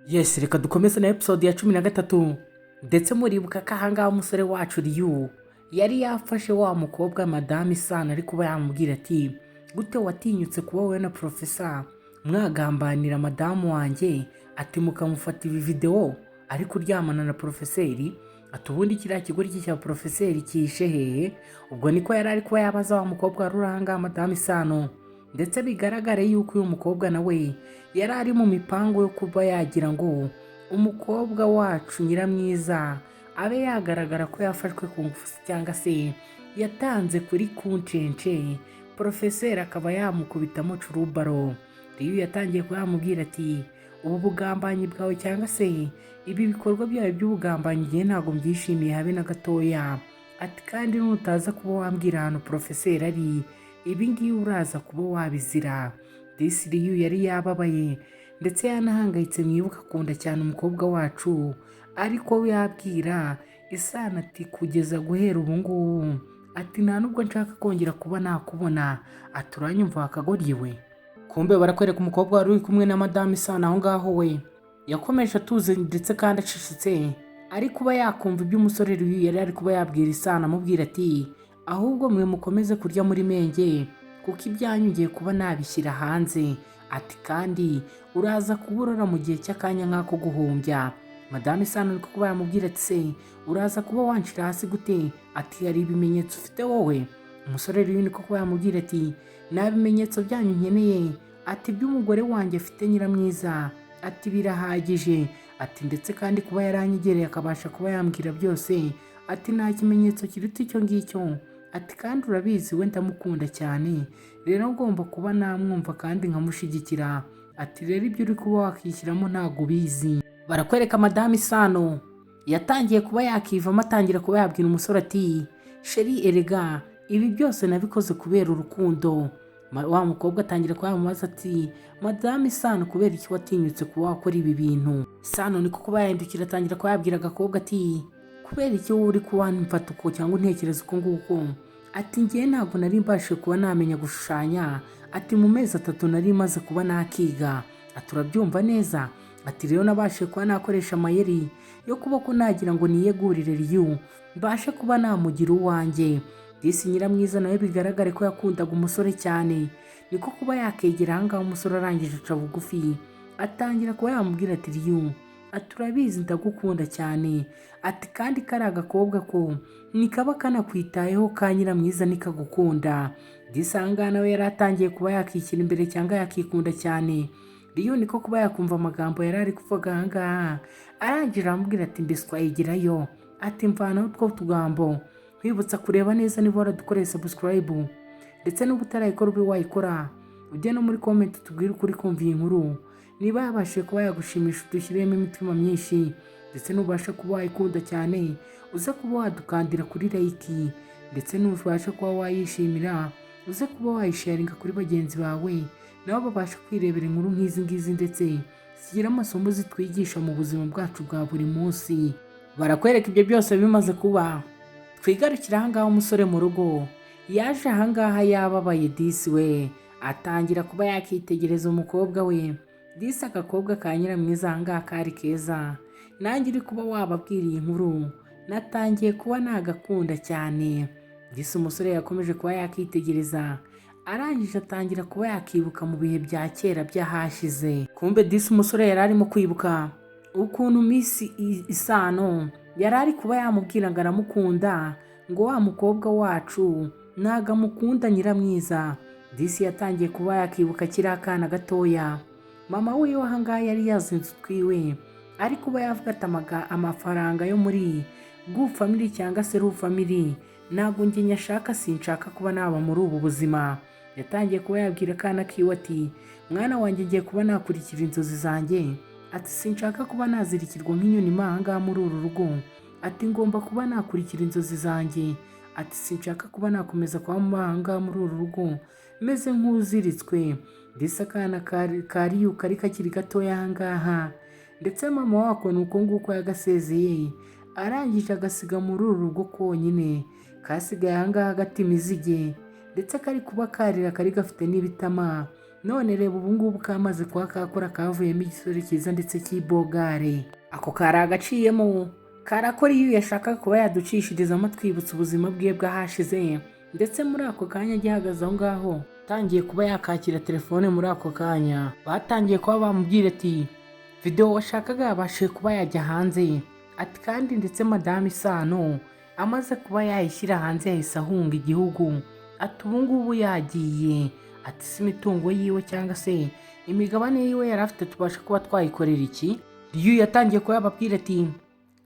Yes, reka dukomeze na episode ya 13. Ndetse muribuka ko ahangaha umusore wacu Ryu yari yafashe wa mukobwa Madame Isano ari kuba yamubwira ati gute watinyutse kuba wowe na Professor mwagambanira madamu wanjye, ati mukamufata ibi video ari kuryamana na Professeur, ati ubundi kiriya kigoryi cya Professeur kishe hehe. Ubwo niko yari ari kuba yabaza wa mukobwa wari uranga Madame Isano, ndetse bigaragare yuko uyu mukobwa nawe yari ari mu mipango yo kuba yagira ngo umukobwa wacu Nyiramwiza abe yagaragara ko yafashwe ku ngufu cyangwa se yatanze kuri kuncence, Professeur akaba yamukubitamo curubaro. Riyu yatangiye kuba yamubwira ati ubu bugambanyi bwawe cyangwa se ibi bikorwa byawe by'ubugambanyi igihe ntabwo mbyishimiye habe na gatoya, ati kandi nutaza kuba wambwira ahantu Professeur ari ibi ngibi uraza kuba wabizira. Riyu yari yababaye ndetse yanahangayitse, mwibuka akunda cyane umukobwa wacu, ariko yabwira Isano ati kugeza guhera ubu ngubu ati nta nubwo nshaka kongera kuba nakubona, ati uranyumva wakagoryi we. Kumbe barakwereka umukobwa wari uri kumwe na Madame Isano aho ngaho, we yakomeje atuze ndetse kandi acecetse ari kuba yakumva ibyo umusore Riyu yari ari kuba yabwira Isano, amubwira ati ahubwo mwe mukomeze kurya muri menge kuko ibyanyu ngiye kuba nabishyira hanze, ati kandi uraza kuburora mu gihe cy'akanya nk'ako guhumbya. Madame Isano ariko kuba yamubwira ati se uraza kuba wanshira hasi gute, ati hari ibimenyetso ufite wowe. Umusore Riyu niko kuba yamubwira ati nta bimenyetso byanyu nkeneye, ati by'umugore wanjye afite Nyiramwiza, ati birahagije, ati ndetse kandi kuba yaranyegereye akabasha kuba yambwira byose, ati nta kimenyetso kiruta icyo ngicyo, ati kandi urabizi we ndamukunda cyane, rero ngomba kuba namwumva kandi nkamushyigikira, ati rero ibyo uri kuba wakishyiramo ntabwo ubizi. Barakwereka Madame Isano yatangiye kuba yakivamo, atangira kuba yabwira umusore ati sheri erega ibi byose nabikoze kubera urukundo. Wa mukobwa atangira kuba yamubaza ati Madame Isano kubera iki watinyutse kuba wakora ibi bintu. Isano niko kuba yahindukira atangira kuba yabwira agakobwa ati kubera iki wowe uri kuba mfata uko cyangwa untekereza uko nguko, ati ngiye ntabwo nari mbashije kuba namenya gushushanya, ati mu mezi 3 nari maze kuba nakiga, ati urabyumva neza, ati rero nabashije kuba nakoresha amayeri yo kuba ko nagira ngo niyegurire Riyu mbashe kuba namugira uwanjye. Nyiramwiza nawe bigaragare ko yakundaga umusore cyane, niko kuba yakegera ahangaha umusore arangije aca bugufi atangira kuba yamubwira ati Riyu, ati urabizi ndagukunda cyane, ati kandi kari agakobwa ko nikaba kanakwitayeho ka Nyiramwiza nikagukunda. Ahangaha nawe yari atangiye kuba yakishyira imbere cyangwa yakikunda cyane. Riyu niko kuba yakumva amagambo yari ari kuvuga ahangaha, arangira aramubwira ati mbese twayigirayo, ati mvanaho utwo tugambo, kwibutsa kureba neza niba waradukoreye subscribe, ndetse n'ubu utarayikora ube wayikora, ujye no muri comment tubwire ukuri kumva iyi nkuru niba yabashije kuba yagushimisha, udushyiremo imitima myinshi, ndetse n'ubasha kuba wayikunda cyane uze kuba wadukandira kuri like, ndetse n'ubasha kuba wayishimira uze kuba wayisharinga kuri bagenzi bawe nabo babasha kwirebera inkuru nk'izi ngizi, ndetse zigira amasomo zitwigisha mu buzima bwacu bwa buri munsi. Barakwereka ibyo byose bimaze kuba, twigarukira ahangaha umusore mu rugo yaje ahangaha yababaye we, atangira kuba yakitegereza umukobwa we. Agakobwa ka Nyiramwiza ahangaha kari keza, nanjye uri kuba wababwira iyi nkuru natangiye kuba nagakunda cyane. Umusore yakomeje kuba yakitegereza arangije atangira kuba yakibuka mu bihe bya kera byahashize. Kumbe umusore yari arimo kwibuka ukuntu Miss Isano yari ari kuba yamubwira ngo aramukunda, ngo wa mukobwa wacu ntago amukunda Nyiramwiza. Yatangiye kuba yakibuka kiriya akana gatoya mama we ahangaha yari yazinze utwiwe, ari kuba yavuga ati amafaranga yo muri Good Family cyangwa se Ru Family ntabwo njye nyashaka, sinshaka kuba naba muri ubu buzima. Yatangiye kuba yabwira akana kiwe ati mwana wanjye ngiye kuba nakurikira inzozi zanjye, ati sinshaka kuba nazirikirwa nk'inyoni ahangaha muri uru rugo, ati ngomba kuba nakurikira inzozi zanjye, ati sinshaka kuba nakomeza kuba ahangaha muri uru rugo meze nk'uziritswe. Akana ka Riyu kari kakiri gatoya ahangaha, ndetse mama wako ni uko nguko yagasezeye arangije agasiga muri uru rugo konyine, kasigaye ahangaha gata imizige, ndetse kari kuba karira kari gafite n'ibitama none reba ubu ngubu kamaze kuba kakora kavuyemo igisore cyiza ndetse cy'ibogare. Ako kari agaciyemo karakora iyo yashaka kuba yaducishirizamo twibutsa ubuzima bwe bwahashize, ndetse muri ako kanya gihagaze aho ngaho atangiye kuba yakakira telefone. Muri ako kanya batangiye kuba bamubwira ati video washakaga yabashije kuba yajya hanze, ati kandi ndetse Madame Isano amaze kuba yayishyira hanze yahise ahunga igihugu, ati ubu ngubu yagiye, ati si imitungo yiwe cyangwa se imigabane yiwe yari afite tubasha kuba twayikorera iki. Ryu yatangiye kuba yababwira ati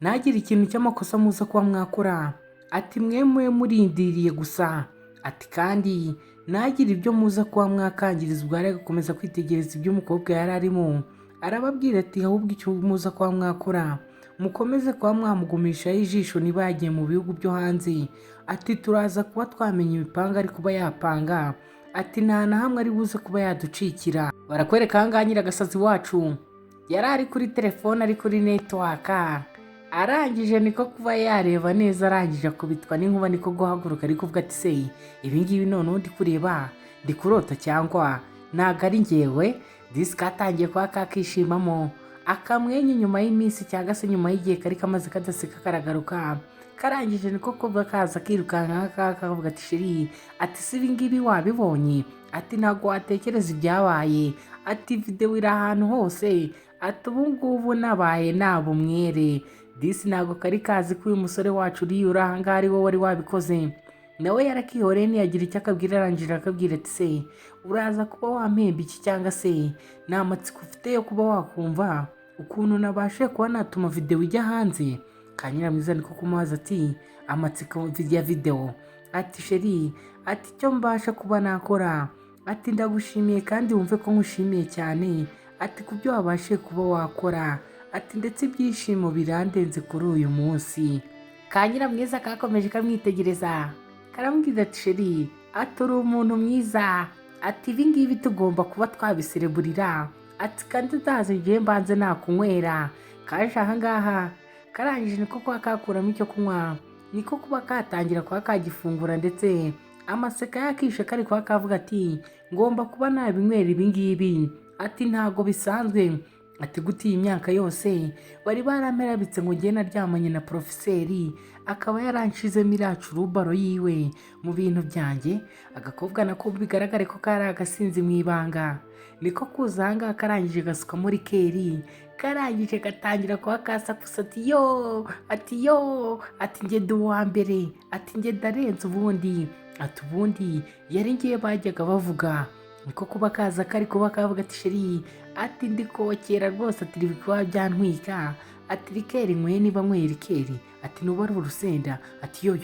ntagire ikintu cy'amakosa muza kuba mwakora, ati mwe murindiriye gusa, ati kandi ntagire ibyo muza kuba mwakangiriza. Ubwo yari gukomeza kwitegereza ibyo umukobwa yari arimo, arababwira ati ahubwo icyo muza kuba mwakora mukomeze kuba mwamugumishaho ijisho niba yagiye mu bihugu byo hanze, ati turaza kuba twamenya imipanga ari kuba yapanga, ati nta na hamwe ari buze kuba yaducikira. Barakwereka ahangaha nyiragasazi wacu yari ari kuri telefone ari kuri netwaka, arangije niko kuba yareba neza, arangije akubitwa n'inkuba niko guhaguruka ari kuvuga ati se ibingibi noneho ndi kureba ndi kurota cyangwa ntago ari njyewe. Disi katangiye kuba kakishimamo akamwenye nyuma y'iminsi cyangwa se nyuma y'igihe kari kamaze kadaseka karagaruka. Karangije niko kuba kaza kirukanka kavuga ati sheri, ati si ibingibi wabibonye, ati ntago watekereza ibyabaye, ati video iri ahantu hose, ati ubu ngubu nabaye nabo mwere. Disi ntago kari kazi ko uyu musore wacu uri ahangaha ari wowe wari wabikoze. Nawe yarakihoreye ntiyagira icyo akabwira, arangije akabwira ati se uraza kuba wampemba iki cyangwa se nta matsiko ufite yo kuba wakumva ukuntu nabashe kuba natuma video ijya hanze. Kanyiramwiza niko kumubaza ati amatsiko ya video, ati sheri, ati icyo mbasha kuba nakora, ati ndagushimiye kandi wumve ko nkushimiye cyane, ati kubyo wabashe kuba wakora, ati ndetse ibyishimo birandenze kuri uyu munsi. Kanyiramwiza kakomeje kamwitegereza karamubwira ati sheri, ati uri umuntu mwiza, ati ibingibi tugomba kuba twabisereburira, ati kandi utazi igihe mbanze nakunywera. Kaje ahangaha karangije niko kuba kakuramo icyo kunywa, niko kuba katangira kuba kagifungura, ndetse amaseka yakishe kari kuba kavuga ati ngomba kuba nabinywera ibingibi, ati ntago bisanzwe, ati gutiye imyaka yose bari baramerabitse ngo njye naryamanye na profeseri akaba yaranshizemo iracu rubaro yiwe mu bintu byanjye. Agakobwa nako bigaragare ko kari agasinzi mu ibanga, niko kuza ahangaha karangije gasuka muri keri, karangije gatangira kuba kasakusa ati yo, ati yo, ati njye ndi uwa mbere, ati njye ndarenze ubundi, ati ubundi yari ngiye bajyaga bavuga. Niko kuba kaza kari kuba kavuga ati sheri, ati ndi kokera rwose, ati bikuba byantwika, ati rikeri nkwe niba nkwe rikeri, ati nuba ari urusenda, ati yo,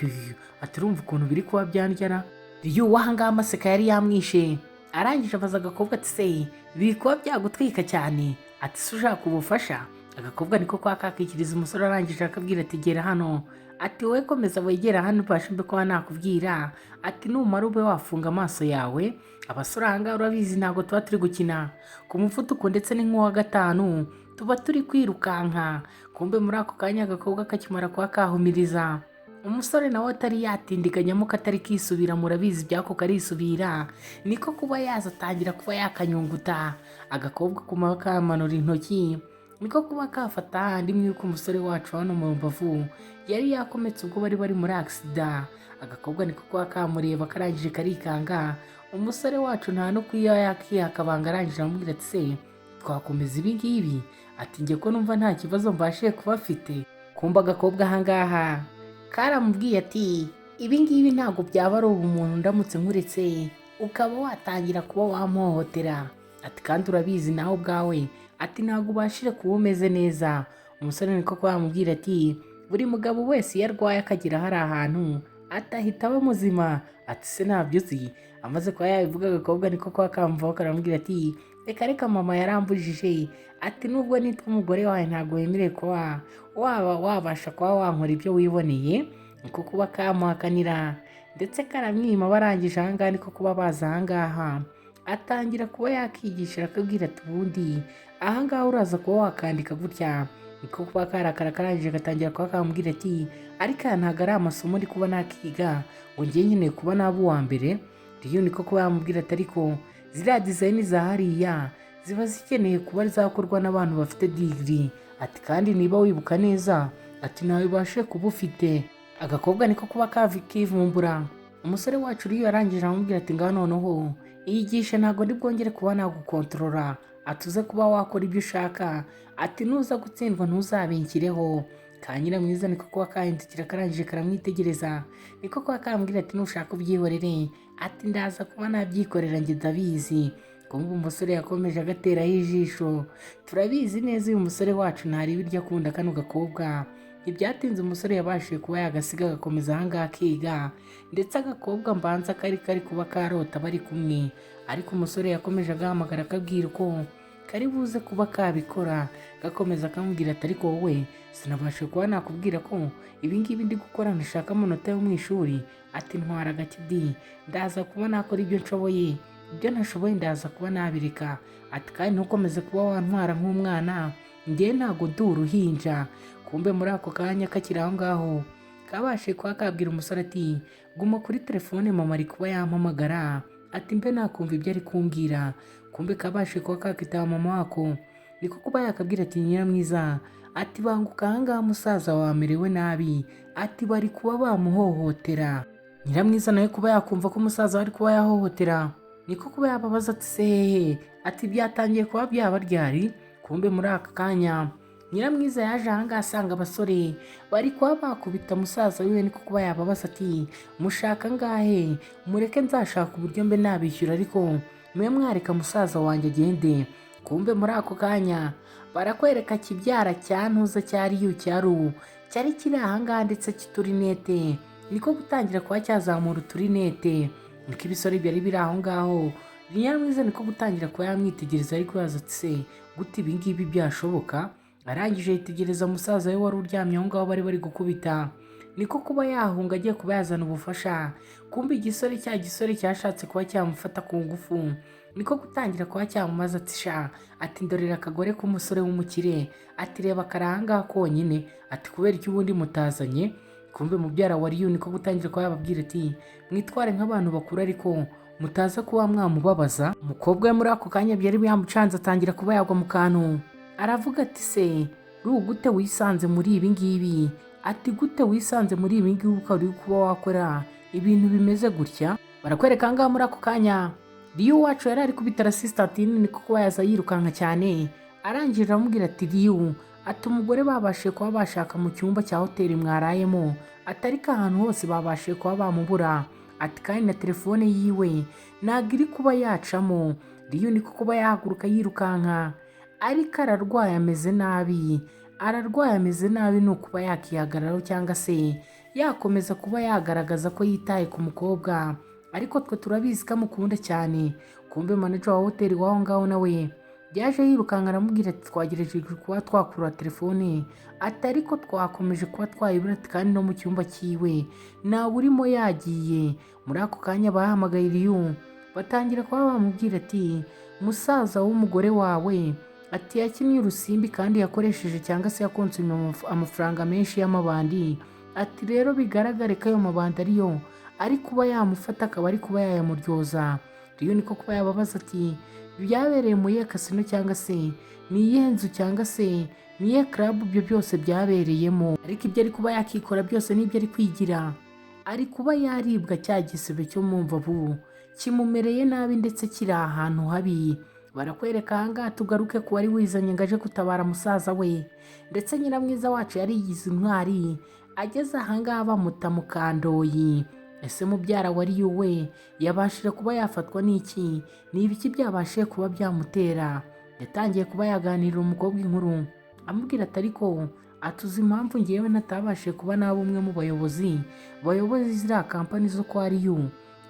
ati urumva ukuntu biri kuba byandyara. Ryu wahangaha amaseka yari yamwishe, arangije abaza agakobwa ati se biri kuba byagutwika cyane, ati se ushaka ubufasha. Agakobwa niko kwa kakikiriza umusore, arangije akabwira ati gera hano, ati wowe komeza wegera hano ubashe mbe kuba nakubwira, ati numara ube wafunga amaso yawe. Abasore ahangaha urabizi ntabwo tuba turi gukina ku muvuduko ndetse n'inkuwa gatanu, tuba turi kwirukanka. Kumbe muri ako kanya agakobwa kakimara kuba kahumiriza, umusore nawe atari yatindiganyamo katari kisubira, murabizi byako karisubira, niko kuba yaza atangira kuba yakanyunguta. Agakobwa kuma kamanura intoki, niko kuba kafata handi mwuko umusore wacu hano mu mbavu yari yakometse ubwo bari muri accident. Agakobwa niko kuba kamureba, karangije karikanga. Umusore wacu nta no kwiya yakiyakabanga, arangije amubwira ati se twakomeza ibi ngibi, ati njye ko numva nta kibazo mbashe kuba afite. Kumba agakobwa ahangaha karamubwiye ati ibi ngibi ntabwo byaba ari ubumuntu ndamutse nkuretse ukaba watangira kuba wamuhohotera, ati kandi urabizi nawe ubwawe, ati ntabwo ubashije kuba umeze neza. Umusore niko kuba yamubwira ati buri mugabo wese iyo arwaye akagira hari ahantu atahita aba muzima, ati se ntabyo uzi. Amaze kuba yabivuga agakobwa niko kuba kamvaho karamubwira ati reka mama yarambujije, ati nubwo nitwa umugore wawe ntabwo wemerewe kuba wabasha kuba wankora ibyo wiboneye. Niko kuba kamuhakanira ndetse karamwima. Barangije ahangaha niko kuba baza ahangaha atangira kuba yakigisha, akabwira ati ubundi ahangaha uraza kuba wakandika gutya. Niko kuba karakara, karangije gatangira kuba kamubwira ati ariko ntabwo ari amasomo ndi kuba nakiga ngo njye nkeneye kuba naba uwa mbere. Ryo niko kuba yamubwira ati ariko ziriya dizayini za hariya ziba zikeneye kuba zakorwa n'abantu bafite digiri. Ati kandi niba wibuka neza ati nawe ubashe kuba ufite. Agakobwa niko kuba kivumbura. Umusore wacu Riyo yarangije aramubwira ati ngaho noneho iyigishe, ntabwo ndi bwongere kuba nagukontorora, atuze kuba wakora ibyo ushaka, ati nuza gutsindwa ntuzabenkireho. Ka Nyiramwiza niko kuba kahindukira karangije karamwitegereza, niko kuba kambwira ati nushaka ubyihorere, ati ndaza kuba nabyikorera njye ndabizi. Kumva umusore yakomeje agateraho ijisho. Turabizi neza uyu musore wacu ntari biryo akunda kano gakobwa. Ibyatinze umusore yabashije kuba yagasiga agakomeza ahangaha akiga, ndetse agakobwa mbanza kari kuba karota bari kumwe. Ariko umusore yakomeje agahamagara akabwira ko kari buze kuba kabikora, gakomeza akamubwira ati ariko wowe sinabashe kuba nakubwira ko ibingibi ndi gukora ndashaka amanota yo mu ishuri. Ati ntwara agakidi, ndaza kuba nakora ibyo nshoboye, ibyo ntashoboye ndaza kuba nabireka. Ati kandi ntukomeze kuba wantwara nk'umwana, njye ntago ndi uruhinja. Kumbe muri ako kanya kakiri aho ngaho kabashe kuba kabwira umusore ati guma kuri telefone mama ari kuba yampamagara. Ati mbe nakumva ibyo ari kumbwira. Kumbe kabashe kuba kakitaba mama wako, niko kuba yakabwira ati Nyiramwiza ati banguka ahangaha musaza wamerewe nabi, ati bari kuba bamuhohotera. Nyiramwiza nawe kuba yakumva ko umusaza bari kuba yahohotera, niko kuba yababaza ati sehehe, ati byatangiye kuba byaba ryari. Kumbe muri aka kanya Nyiramwiza yaje ahangaha asanga abasore bari kuba bakubita musaza wiwe, niko kuba yababaza ati mushaka ngahe, mureke nzashaka uburyo mbe nabishyura, ariko mwe mwareka musaza wanjye agende. Kumbe muri ako kanya barakwereka kibyara cya ntuza cyari cyari kiri ahangaha ndetse kiturinete, niko gutangira kuba cyazamura uturinete. Niko ibisore byari biri aho ngaho. Nyiramwiza niko gutangira kuba yamwitegereza, ariko yaza ati se gute ibingibi byashoboka. Arangije yitegereza musaza we wari uryamye aho ngaho bari gukubita, niko kuba yahunga agiye kuba yazana ubufasha. Kumbe igisore cyashatse kuba cyamufata ku ngufu, niko gutangira kuba cyamumaza ati sha, ati ndorera akagore k'umusore w'umukire, ati reba karahangaha konyine, ati kubera iki ubundi mutazanye. Kumbe mubyara wa Riyo niko gutangira kuba yababwira ati mwitware nk'abantu bakuru ariko mutaza kuba mwamubabaza. Umukobwa we muri ako kanya byari byamucanze atangira kuba yagwa mu kantu. Aravuga ati se gute wisanze muri ibi ngibi, ati gute wisanze muri ibi ngibi ukaba uri kuba wakora ibintu bimeze gutya. Barakwereka ahangaha muri ako kanya Riyo wacu yari ari kubitara assistant niko kuba yaza yirukanka cyane. Arangije aramubwira ati Riyo, ati umugore babashije kuba bashaka mu cyumba cya hoteli mwarayemo, atari ko ahantu hose babashije kuba bamubura, ati kandi na telefone yiwe ntabwo iri kuba yacamo. Riyo niko kuba yahaguruka yirukanka, ariko ararwaye ameze nabi, ni ukuba yakihagararaho cyangwa se yakomeza kuba yagaragaza ko yitaye ku mukobwa, ariko twe turabizi ko amukunda cyane. Kumbe manager wa hoteli waho ngaho nawe yaje yirukanka aramubwira ati twagerageje kuba twakura telefone, ati ariko twakomeje kuba twayibura, ati kandi no mu cyumba cyiwe nawe urimo yagiye. Muri ako kanya bahamagaye Riyo batangira kuba bamubwira ati musaza w'umugore wawe ati yakinnye urusimbi kandi yakoresheje cyangwa se yakonsumye amafaranga menshi y'amabandi, ati rero bigaragare ko ayo mabandi ariyo ari kuba yamufata akaba ari kuba yayamuryoza. Riyo niko kuba yababaza ati byabereye mu iyihe kasino cyangwa se ni iyihe nzu cyangwa se ni iyihe club ibyo byose byabereyemo, ariko ibyo ari kuba yakikora byose n'ibyo ari kwigira, ari kuba yaribwa cya gisebe cyo mu mvavu kimumereye nabi ndetse kiri ahantu habi. Barakwereka ahangaha tugaruke ku wari wizanye ngo aje gutabara musaza we, ndetse Nyiramwiza wacu yari yigize intwari. Ageze ahangaha bamuta mu kandoyi. Ese mubyara wa Riyo we yabashije kuba yafatwa n'iki, ni ibiki byabashije kuba byamutera? Yatangiye kuba yaganirira umukobwa inkuru amubwira ati ariko atuzi impamvu ngewe natabashije kuba naba umwe mu bayobozi ziriya kampani zo kwa Riyo,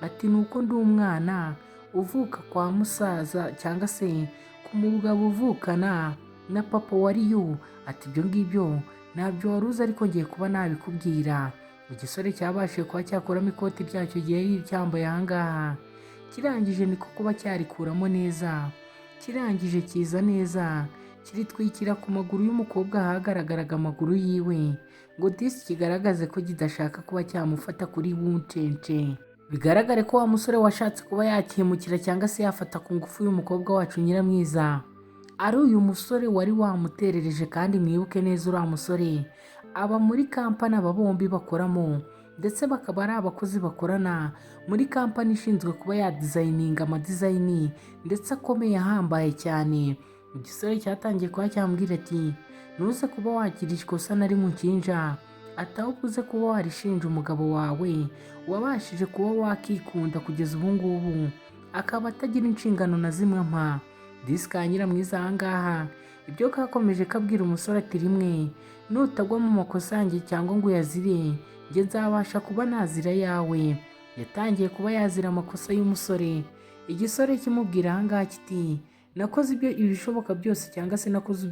ati nuko ndi umwana uvuka kwa musaza cyangwa se ku mugabo uvukana na papa wa Riyo, ati ibyo ngibyo ntabyo wari uzi ariko ngiye kuba nabikubwira. Igisore cyabashije kuba cyakuramo ikoti ryacyo gihe cyambaye ahangaha, kirangije niko kuba cyarikuramo neza, kirangije kiza neza kiritwikira ku maguru y'umukobwa ahagaragaraga amaguru yiwe, ngo disi kigaragaze ko kidashaka kuba cyamufata kuri wuncence. bigaragare ko wa musore washatse kuba yakihemukira cyangwa se yafata ku ngufu y'umukobwa wacu Nyiramwiza ari uyu musore wari wamuterereje. kandi mwibuke neza uriya musore aba muri kampani aba bombi bakoramo, ndetse bakaba ari abakozi bakorana muri kampani ishinzwe kuba yadizayininga amadizayini ndetse akomeye ahambaye cyane. Igisore cyatangiye kuba cyamubwira ati ntuze kuba wagira ikosa na rimwe unshinja, atahubwo uze kuba warishinja umugabo wawe wabashije kuba wakikunda kugeza ubu ngubu akaba atagira inshingano na zimwe mpa. Disi ka Nyiramwiza aha ngaha ibyo kakomeje kabwira umusore ati rimwe nutagwa mu makosa yanjye cyangwa ngo uyazire njye nzabasha kuba nazira yawe. Yatangiye kuba yazira amakosa y'umusore. Igisore kimubwira aha ngaha kiti nakoze ibishoboka byose cyangwa se nakoze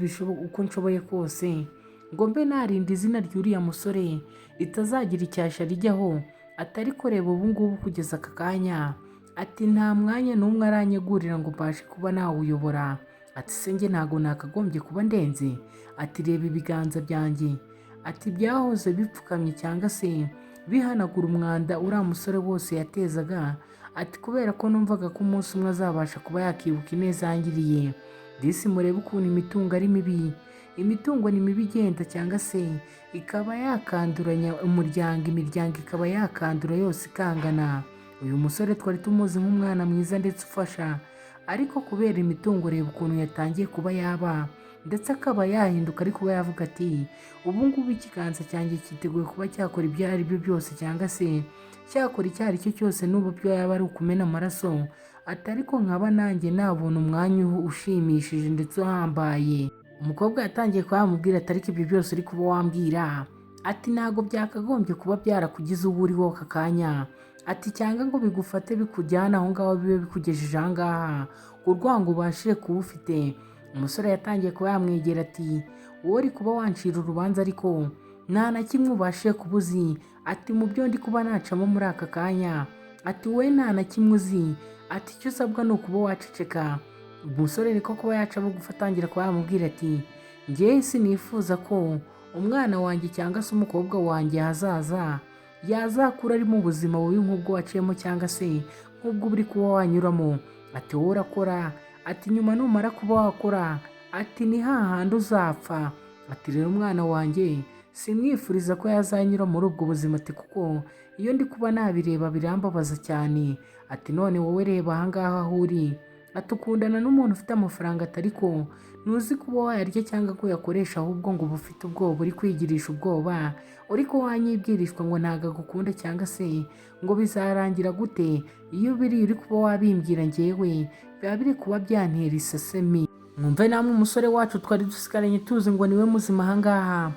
uko nshoboye kose ngo mbe narinda izina ry'uriya musore ritazagira icyasha rijyaho, atari kureba ubu ngubu kugeza aka kanya ati nta mwanya n'umwe aranyegurira ngo mbashe kuba nawuyobora. Ati se njye ntago nakagombye kuba ndenze? Ati reba ibiganza byanjye, ati byahoze bipfukamye cyangwa se bihanagura umwanda uriya musore wose yatezaga, ati kubera ko numvaga ko umunsi umwe azabasha kuba yakibuka ineza yangiriye. Disi murebe ukuntu imitungo ari mibi. Imitungo ni mibi igenda cyangwa se ikaba yakanduranya umuryango, imiryango ikaba yakandura yose ikangana. Uyu musore twari tumuzi nk'umwana mwiza ndetse ufasha, ariko kubera imitungo reba ukuntu yatangiye kuba yaba ndetse akaba yahinduka ari kuba yavuga ati ubu ngubu ikiganza cyanjye cyiteguye kuba cyakora ibyo ari byo byose cyangwa se cyakora icyo ari cyo cyose n'ubu byo yaba ari ukumena amaraso, atari ko nkaba nanjye nabona umwanya ushimishije ndetse uhambaye. Umukobwa yatangiye kuba yamubwira ati ariko ibyo byose uri kuba wambwira ati ntabwo byakagombye kuba byarakugize uwo uri wo aka kanya, ati cyangwa ngo bigufate bikujyana aho ngaho bibe bikugejeje aha ngaha urwango ubashije kuba ufite. Umusore yatangiye kuba yamwegera ati wowe uri kuba wancira urubanza ariko nta na kimwe ubashije kuba uzi, ati mu byo ndi kuba nacamo muri aka kanya ati wowe nta na kimwe uzi, ati icyo usabwa ni ukuba waceceka. Umusore niko kuba yaca bugufi atangira kuba yamubwira ati njyewe sinifuza ko umwana wanjye cyangwa se umukobwa wanjye hazaza yazakura ari mu buzima bubi nk'ubwo waciyemo cyangwa se nk'ubwo uri kuba wanyuramo. Ati wowe urakora, ati nyuma numara kuba wakora ati ni hahandi uzapfa. Ati rero umwana wanjye simwifuriza ko yazanyura muri ubwo buzima, ati kuko iyo ndi kuba nabireba birambabaza cyane. Ati none wowe reba aha ngaha aho uri, ati ukundana n'umuntu ufite amafaranga atari ko ntuzi kuba wayarya cyangwa ko yakoresha, ahubwo ngo uba ufite ubwoba, uri kwigirisha ubwoba, uri ko wanyibwirishwa ngo ntago agukunda cyangwa se ngo bizarangira gute iyo uri kuba wabimbwira njyewe biba biri kuba byantera isesemi. Mwumve namwe umusore wacu twari dusigaranye tuzi ngo niwe muzima aha ngaha,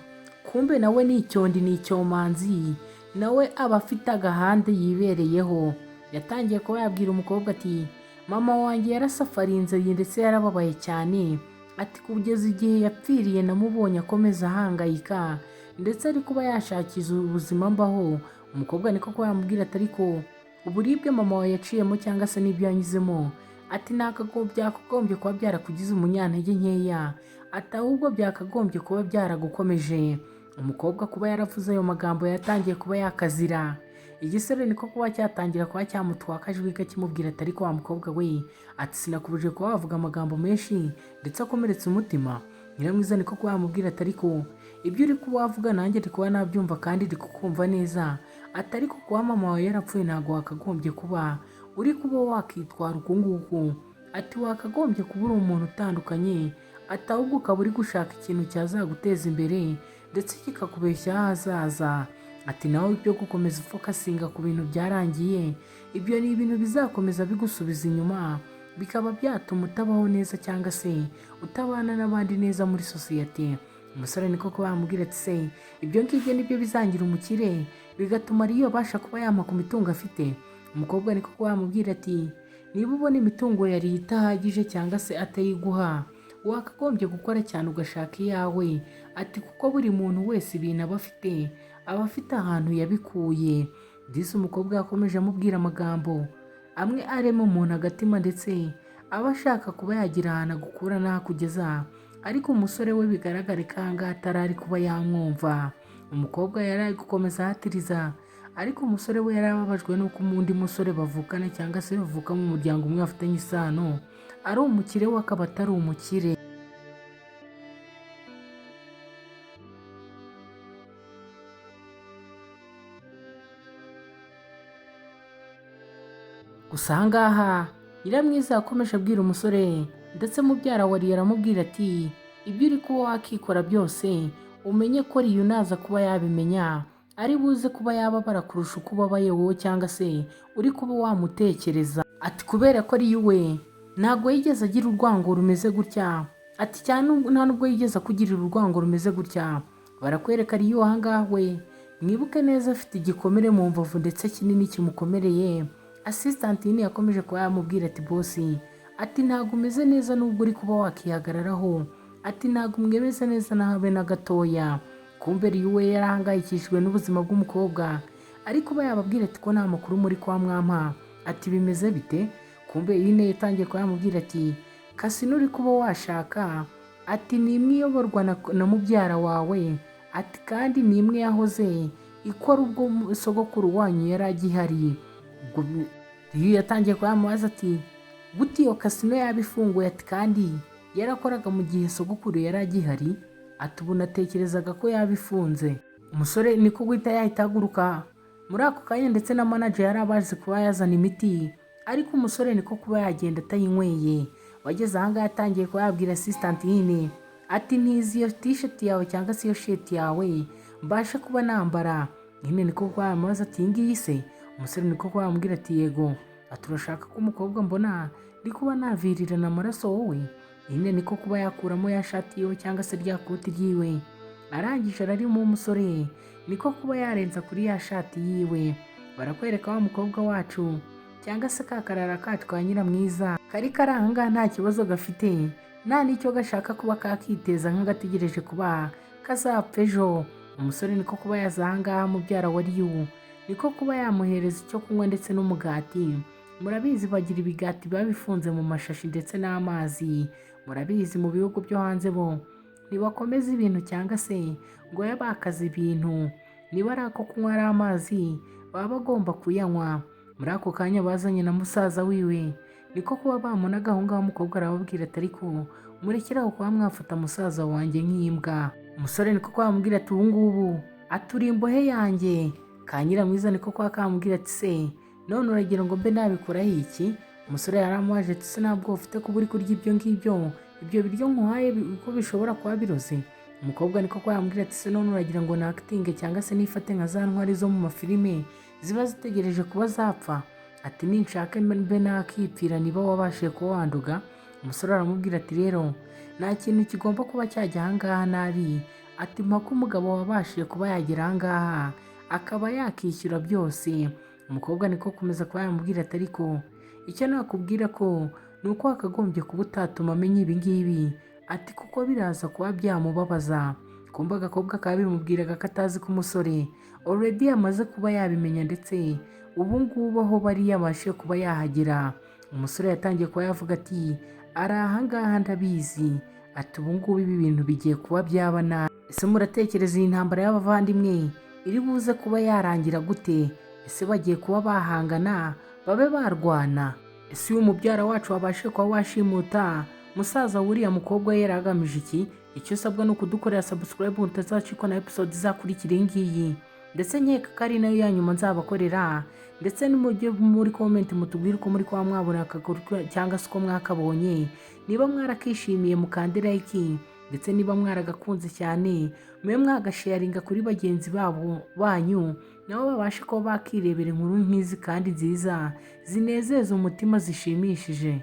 kumbe nawe ni icyondi, ni icyomanzi, nawe aba afite agahande yibereyeho. Yatangiye kuba yabwira umukobwa ati mama wanjye yarasafarinze ndetse yarababaye cyane, ati kugeza igihe yapfiriye namubonye akomeza ahangayika ndetse ari kuba yashakiza ubuzima mbaho. Umukobwa niko kuba yamubwira ati ariko uburibwe mama wawe yaciyemo cyangwa se n'ibyo yanyuzemo, ati ntabwo byakagombye kuba byarakugize umunyantege nkeya, ati ahubwo byakagombye kuba byaragukomeje. Umukobwa kuba yaravuze ayo magambo yatangiye kuba yakazira. Igisore niko kuba cyatangira kuba cyamutwaka akajwi kimubwira ati ariko wa mukobwa we, ati sinakubuje kuba wavuga amagambo menshi ndetse akomeretsa umutima. Nyiramwiza niko kuba yamubwira ati ariko ibyo uri kuba wavuga nanjye ndi kuba nabyumva kandi ndi kukumva neza, ati ariko kuba mama wawe yarapfuye ntabwo wakagombye kuba uri kuba wakitwara uku nguku, ati wakagombye kuba uri umuntu utandukanye, ati ahubwo ukaba uri gushaka ikintu cyazaguteza imbere ndetse kikakubeshya ahazaza. Ati nawe ibyo gukomeza ufokasinga ku bintu byarangiye, ibyo ni ibintu bizakomeza bigusubiza inyuma, bikaba byatuma utabaho neza cyangwa se utabana n'abandi neza muri sosiyete. Umusore niko kuba yamubwira ati se ibyo ngibyo nibyo bizangira umukire bigatuma ariyo abasha kuba yampa ku mitungo afite. Umukobwa niko kuba yamubwira ati niba ubona imitungo yari itahagije cyangwa se atayiguha, wakagombye gukora cyane ugashaka iyawe, ati kuko buri muntu wese ibintu aba afite ahantu yabikuye. Disi umukobwa yakomeje amubwira amagambo amwe arema umuntu agatima ndetse aba ashaka kuba yagira ahantu agukura n'ahakugeza, ariko umusore we bigaragare ko aha ngaha atari kuba yamwumva. Umukobwa yari ari gukomeza ahatiriza ariko umusore we yari ababajwe n'uko undi musore bavukana cyangwa se bavuka mu muryango umwe afitanye isano ari umukire we akaba atari umukire. Gusa aha ngaha Nyiramwiza yakomeje abwira umusore ndetse mubyara wa Riyo aramubwira ati ibyo uri kuba wakikora byose umenye ko Riyo naza kuba yabimenya ari buze kuba yababara kurusha uko ubabaye wowe cyangwa se uri kuba wamutekereza. Ati kubera ko Riyo we ntabwo yigeze agira urwango rumeze gutya, ati cyane nta nubwo yigeze akugirira urwango rumeze gutya. Barakwereka Riyo aha ngaha we mwibuke neza afite igikomere mu mbavu ndetse kinini kimukomereye. Assistant yini yakomeje kuba yamubwira ati bosi, ati ntabwo umeze neza nubwo uri kuba wakihagararaho, ati ntabwo umwemeze neza na habe na gatoya. Kumbe Riyo we yarahangayikishijwe n'ubuzima bw'umukobwa ariko kuba yababwira ati ko nta makuru muri kwa mwampa, ati bimeze bite. Kumbe yine yatangiye kuba yamubwira ati Kasino uri kuba washaka, ati ni imwe iyoborwa na mubyara wawe, ati kandi ni imwe yahoze ikora ubwo sogokuru wanyu yari agihari. Riyo yatangiye kuba yamubaza ati gute iyo Kasino yaba ifunguye, ati kandi yarakoraga mu gihe sogokuru yari agihari, ati ubu natekerezaga ko yaba ifunze. Umusore niko guhita yahita ahaguruka muri ako kanya ndetse na manager yari abazi kuba yazana imiti, ariko umusore niko kuba yagenda atayinyweye. Wageze aha ngaha yatangiye kuba yabwira assistant yine ati ntizi iyo t-shirt yawe cyangwa se iyo shirt yawe mbasha kuba nambara. Nyine niko kuba yamubaza ati iyi ngiyi se. Umusore niko kuba yamubwira ati yego, ati urashaka ko umukobwa mbona ndi kuba navirirana amaraso wowe. Nyine niko kuba yakuramo ya shati yiwe cyangwa se rya koti ryiwe, arangije ararimo umusore niko kuba yarenza kuri ya shati yiwe. Barakwereka wa mukobwa wacu cyangwa se ka karara kacu ka Nyiramwiza kari kari aha ngaha nta kibazo gafite, nta n'icyo gashaka kuba kakiteza nk'agategereje kuba kazapfa ejo. Umusore niko kuba yaza aha ngaha mubyara wa Riyo niko kuba yamuhereza icyo kunywa ndetse n'umugati. Murabizi bagira ibigati biba bifunze mu mashashi ndetse n'amazi. Murabizi mu bihugu byo hanze bo ntibakomeza ibintu cyangwa se ngo bakaze ibintu, niba ari ako kunywa ari amazi baba bagomba kuyanywa. Muri ako kanya bazanye na musaza wiwe niko kuba bamunaga aho ngaho. Umukobwa arababwira ati ariko murekeraho kuba mwafata musaza wanjye nk'imbwa. Umusore niko kuba yamubwira ati ubu ngubu aturi imbohe yanjye. Ka Nyiramwiza niko kuba kamubwira ati se none uragira ngo mbe nabikoraho iki. Umusore yaramubaje ati se ntabwo ufite kuba uri kurya ibyo ngibyo, ibyo biryo nkuhaye ko bishobora kuba biroze. Umukobwa niko kuba yamubwira ati se none uragira ngo nakitinge cyangwa se nifate nka za ntwari zo mu mafilime ziba zitegereje kuba zapfa, ati ninshake mbe nakipfira niba wabashije kuba wanduga. Umusore aramubwira ati rero nta kintu kigomba kuba cyajya aha ngaha nabi, ati mpaka umugabo wabashije kuba yagera aha ngaha akaba yakishyura byose. Umukobwa niko kumeza kuba yamubwira ati ariko icyo nakubwira ko ni uko wakagombye kuba utatuma amenya ibi ngibi, ati kuko biraza kuba byamubabaza. Kumva agakobwa kaba bimubwiraga ko atazi ko umusore already yamaze kuba yabimenya ndetse ubu ngubu aho bari yabashije kuba yahagera. Umusore yatangiye kuba yavuga ati ari aha ngaha ndabizi, ati ubu ngubu ibi bintu bigiye kuba byaba nabi. Ese muratekereza iyi ntambara y'abavandimwe iri buze kuba yarangira gute? Ese bagiye kuba bahangana babe barwana? Ese uyu mubyara wacu wabashije kuba washimuta musaza wuriya mukobwa yari agamije iki? Icyo usabwa ni ukudukorera subscribe utazacikwa na episode izakurikira iyi ngiyi, ndetse nkeka ko ari nayo ya nyuma nzabakorera. Ndetse nimujye muri comment mutubwire uko muri kwa mwabona akaguru cyangwa se uko mwakabonye, niba mwarakishimiye mukande like, ndetse niba mwaragakunze cyane mwe mwagasharinga kuri bagenzi banyu nabo babashe kuba bakirebera inkuru nk'izi kandi nziza zinezeza umutima zishimishije.